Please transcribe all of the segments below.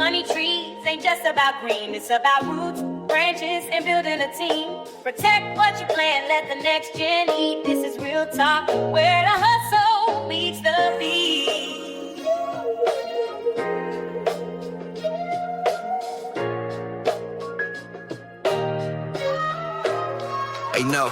Money trees ain't just about green, it's about roots, branches, and building a team. Protect what you plant, let the next gen eat. This is real talk, where the hustle meets the beat. Hey, no,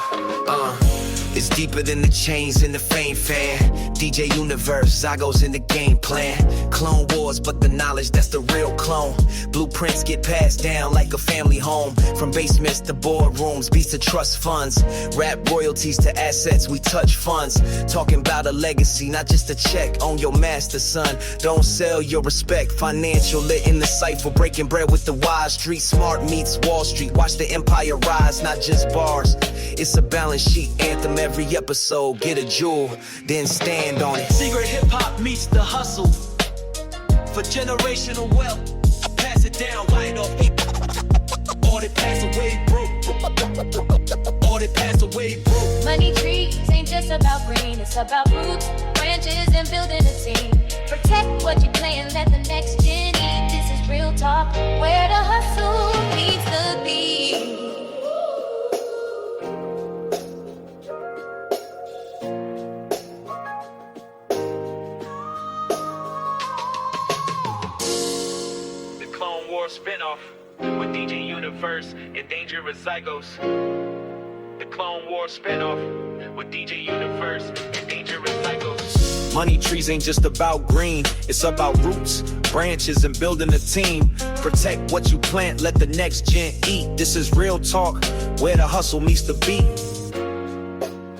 it's deeper than the chains and the fame fan. DJ Universe, Zygos in the game plan. Clone Wars, but the knowledge, that's the real clone. Blueprints get passed down like a family home. From basements to boardrooms, beats to trust funds. Rap royalties to assets, we touch funds. Talking about a legacy, not just a check. On your master, son. Don't sell your respect. Financial lit in the cipher, breaking bread with the wise. Street smart meets Wall Street. Watch the empire rise, not just bars. It's a balance sheet anthem every episode. Get a jewel, then stand on it. Secret hip-hop meets the hustle. For generational wealth, pass it down right off. Or they pass away broke. Or they pass away broke. Money trees ain't just about green, it's about roots, branches, and building a team. Protect what you plant, let the next gen eat. This is real talk, where the hustle meets the beat. Clone Wars Spinoff with DJ Universe and Dangerous Zygos. The Clone Wars Spinoff with DJ Universe and Dangerous Zygos. Money trees ain't just about green, it's about roots, branches, and building a team. Protect what you plant, let the next gen eat. This is real talk, where the hustle meets the beat.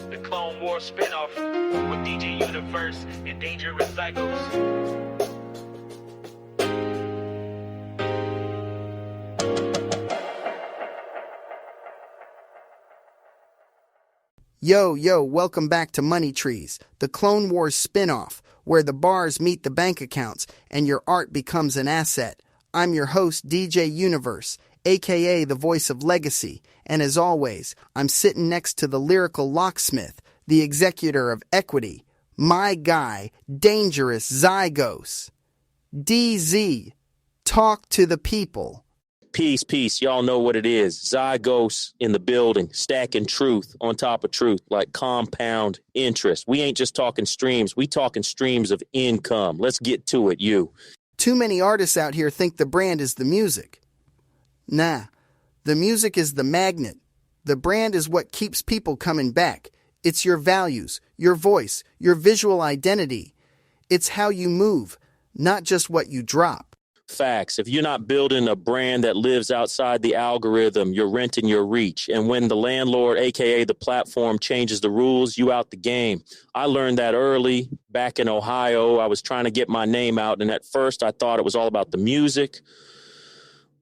The Clone Wars Spinoff with DJ Universe and Dangerous Zygos. Yo, welcome back to Money Trees, the Clone Wars spinoff, where the bars meet the bank accounts and your art becomes an asset. I'm your host, DJ Universe, aka the voice of legacy, and as always, I'm sitting next to the lyrical locksmith, the executor of equity, my guy, Dangerous Zygos. DZ, talk to the people. Peace. Y'all know what it is. Zygos in the building, stacking truth on top of truth, like compound interest. We ain't just talking streams. We talking streams of income. Let's get to it, you. Too many artists out here think the brand is the music. Nah, the music is the magnet. The brand is what keeps people coming back. It's your values, your voice, your visual identity. It's how you move, not just what you drop. Facts. If you're not building a brand that lives outside the algorithm, you're renting your reach. And when the landlord, aka the platform, changes the rules, you out the game. I learned that early back in Ohio. I was trying to get my name out. And at first I thought it was all about the music.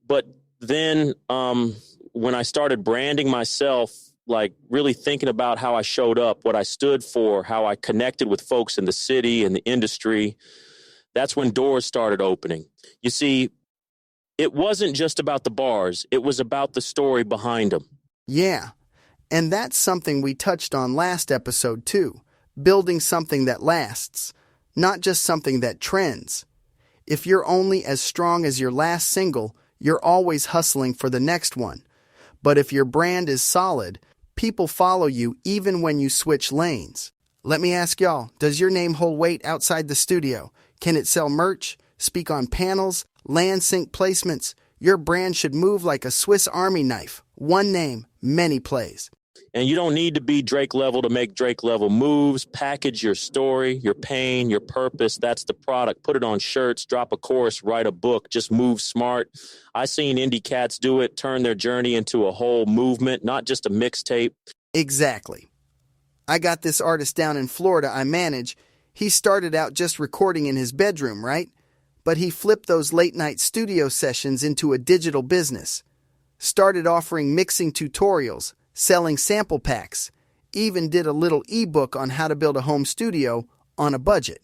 But then when I started branding myself, like really thinking about how I showed up, what I stood for, how I connected with folks in the city and the industry, that's when doors started opening. You see, it wasn't just about the bars. It was about the story behind them. Yeah, and that's something we touched on last episode too. Building something that lasts, not just something that trends. If you're only as strong as your last single, you're always hustling for the next one. But if your brand is solid, people follow you even when you switch lanes. Let me ask y'all, does your name hold weight outside the studio? Can it sell merch, speak on panels, land sync placements? Your brand should move like a Swiss Army knife. One name, many plays. And you don't need to be Drake level to make Drake level moves. Package your story, your pain, your purpose. That's the product. Put it on shirts, drop a chorus, write a book. Just move smart. I seen indie cats do it, turn their journey into a whole movement, not just a mixtape. Exactly. I got this artist down in Florida I manage. He started out just recording in his bedroom, right? But he flipped those late-night studio sessions into a digital business. Started offering mixing tutorials, selling sample packs, even did a little ebook on how to build a home studio on a budget.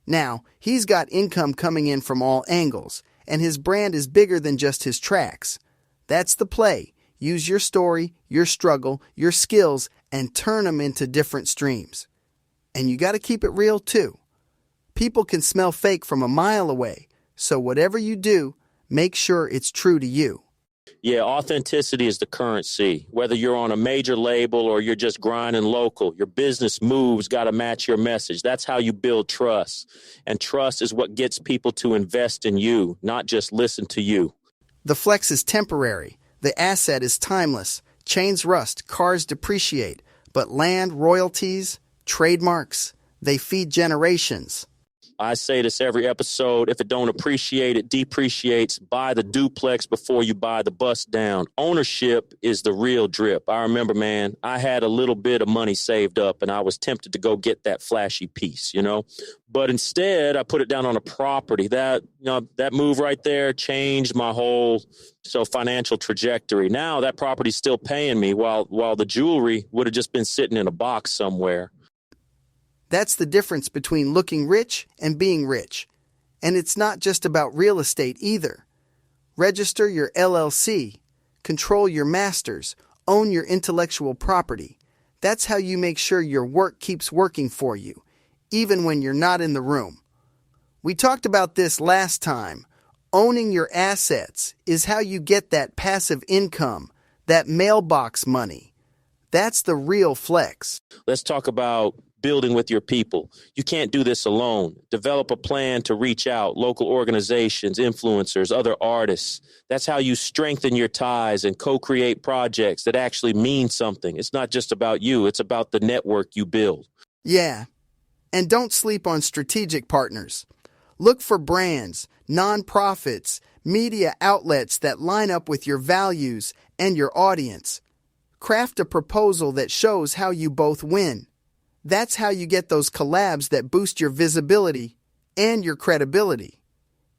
Now, he's got income coming in from all angles, and his brand is bigger than just his tracks. That's the play. Use your story, your struggle, your skills, and turn them into different streams. And you got to keep it real, too. People can smell fake from a mile away, So whatever you do, make sure it's true to you. Yeah, authenticity is the currency. Whether you're on a major label or you're just grinding local, your business moves got to match your message. That's how you build trust. And trust is what gets people to invest in you, not just listen to you. The flex is temporary. The asset is timeless. Chains rust, cars depreciate. But land, royalties, trademarks, they feed generations. I say this every episode. If it don't appreciate, it depreciates. Buy the duplex before you buy the bust down. Ownership is the real drip. I remember, man, I had a little bit of money saved up and I was tempted to go get that flashy piece, But instead, I put it down on a property. That move right there changed my whole financial trajectory. Now that property's still paying me while the jewelry would have just been sitting in a box somewhere. That's the difference between looking rich and being rich. And it's not just about real estate either. Register your LLC, control your masters, own your intellectual property. That's how you make sure your work keeps working for you, even when you're not in the room. We talked about this last time. Owning your assets is how you get that passive income, that mailbox money. That's the real flex. Let's talk about building with your people. You can't do this alone. Develop a plan to reach out, local organizations, influencers, other artists. That's how you strengthen your ties and co-create projects that actually mean something. It's not just about you. It's about the network you build. Yeah. And don't sleep on strategic partners. Look for brands, nonprofits, media outlets that line up with your values and your audience. Craft a proposal that shows how you both win. That's how you get those collabs that boost your visibility and your credibility.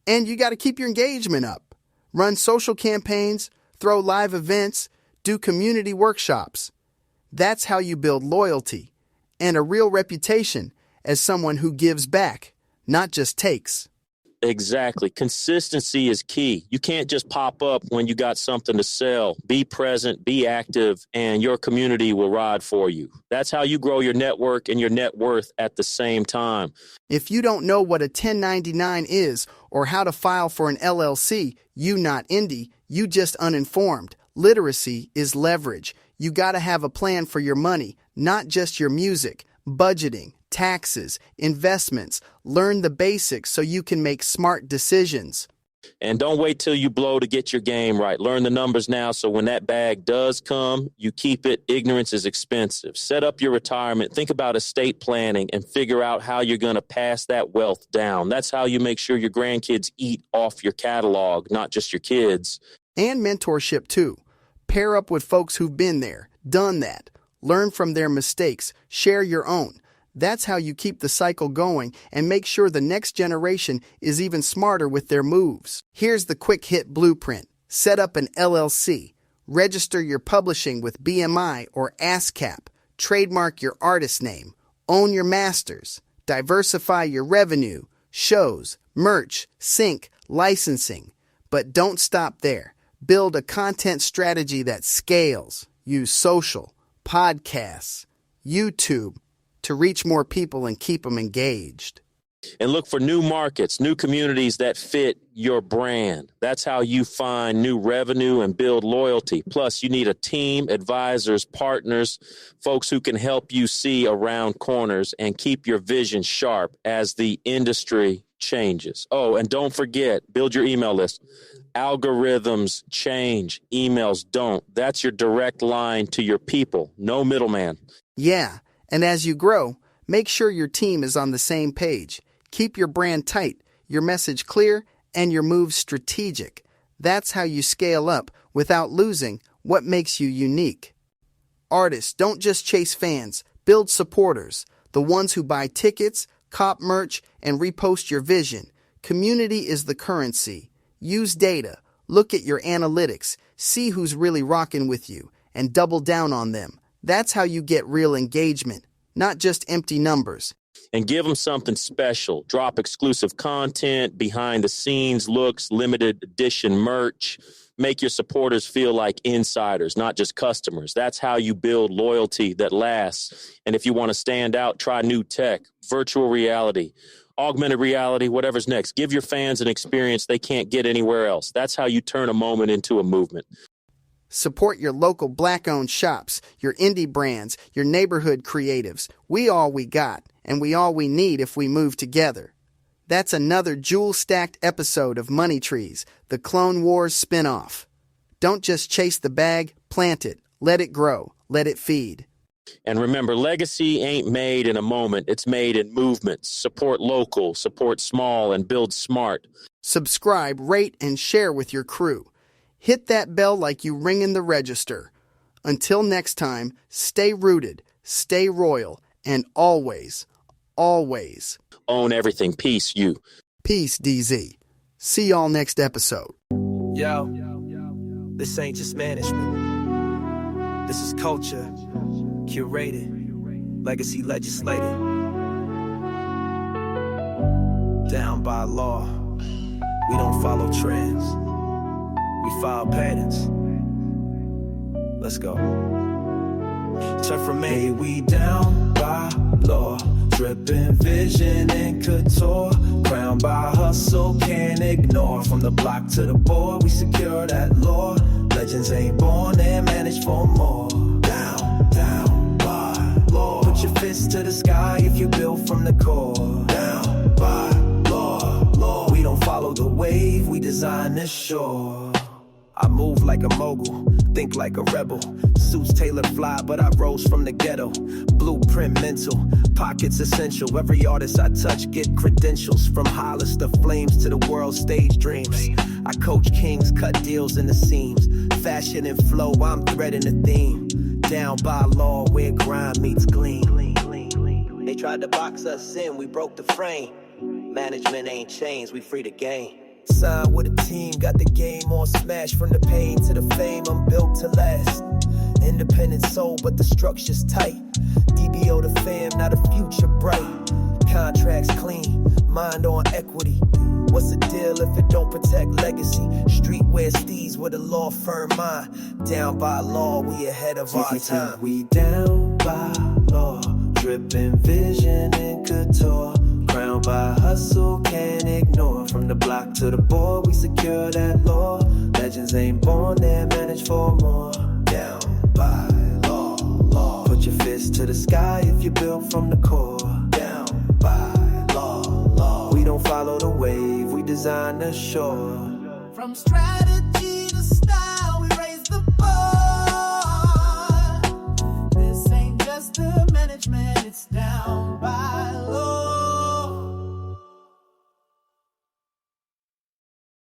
And you got to keep your engagement up. Run social campaigns, throw live events, do community workshops. That's how you build loyalty and a real reputation as someone who gives back, not just takes. Exactly. Consistency is key. You can't just pop up when you got something to sell. Be present, be active, and your community will ride for you. That's how you grow your network and your net worth at the same time. If you don't know what a 1099 is or how to file for an LLC, you not indie, you just uninformed. Literacy is leverage. You got to have a plan for your money, not just your music, budgeting, taxes, investments. Learn the basics so you can make smart decisions. And don't wait till you blow to get your game right. Learn the numbers now so when that bag does come, you keep it. Ignorance is expensive. Set up your retirement. Think about estate planning and figure out how you're going to pass that wealth down. That's how you make sure your grandkids eat off your catalog, not just your kids. And mentorship too. Pair up with folks who've been there, done that. Learn from their mistakes. Share your own. That's how you keep the cycle going and make sure the next generation is even smarter with their moves. Here's the quick hit blueprint. Set up an LLC. Register your publishing with BMI or ASCAP. Trademark your artist name. Own your masters. Diversify your revenue. Shows, merch, sync, licensing. But don't stop there. Build a content strategy that scales. Use social, podcasts, YouTube, to reach more people and keep them engaged. And look for new markets, new communities that fit your brand. That's how you find new revenue and build loyalty. Plus, you need a team, advisors, partners, folks who can help you see around corners and keep your vision sharp as the industry changes. Oh, and don't forget, build your email list. Algorithms change, emails don't. That's your direct line to your people. No middleman. Yeah. And as you grow, make sure your team is on the same page. Keep your brand tight, your message clear, and your moves strategic. That's how you scale up without losing what makes you unique. Artists, don't just chase fans, build supporters, the ones who buy tickets, cop merch, and repost your vision. Community is the currency. Use data, look at your analytics, see who's really rocking with you, and double down on them. That's how you get real engagement, not just empty numbers. And give them something special. Drop exclusive content, behind the scenes looks, limited edition merch. Make your supporters feel like insiders, not just customers. That's how you build loyalty that lasts. And if you want to stand out, try new tech, virtual reality, augmented reality, whatever's next. Give your fans an experience they can't get anywhere else. That's how you turn a moment into a movement. Support your local black-owned shops, your indie brands, your neighborhood creatives. We all we got, and we all we need if we move together. That's another jewel-stacked episode of Money Trees, the Clone Wars Spinoff. Don't just chase the bag, plant it. Let it grow. Let it feed. And remember, legacy ain't made in a moment. It's made in movements. Support local, support small, and build smart. Subscribe, rate, and share with your crew. Hit that bell like you ringing the register. Until next time, stay rooted, stay royal, and always, always own everything. Peace, you. Peace, DZ. See y'all next episode. Yo, this ain't just management. This is culture, curated, legacy legislated. Down by law, we don't follow trends. We file patterns. Let's go. Turn from A, we down by law. Dripping vision and couture. Crowned by hustle, can't ignore. From the block to the board, we secure that law. Legends ain't born, they're managed for more. Down by law. Put your fist to the sky if you build from the core. Down by law. We don't follow the wave, we design this shore. I move like a mogul, think like a rebel. Suits tailored fly, but I rose from the ghetto. Blueprint mental, pockets essential. Every artist I touch get credentials. From Hollis to Flames to the world stage dreams. I coach kings, cut deals in the seams. Fashion and flow, I'm threading the theme. Down by law, where grind meets gleam. They tried to box us in, we broke the frame. Management ain't changed, we free the game. Signed with a team, got the game on smash. From the pain to the fame, I'm built to last. Independent soul, but the structure's tight. DBO the fam, not a future bright. Contracts clean, mind on equity. What's the deal if it don't protect legacy? Streetwear steez with a law firm mind. Down by law, we ahead of our time. We down by law, dripping vision and couture. Crowned by hustle, can't ignore. From the block to the board, we secure that law. Legends ain't born, they're managed for more. Down by law. Put your fist to the sky if you build from the core. Down by law. We don't follow the wave, we design the shore. From strategy to style, we raise the bar. This ain't just the management, it's down by law.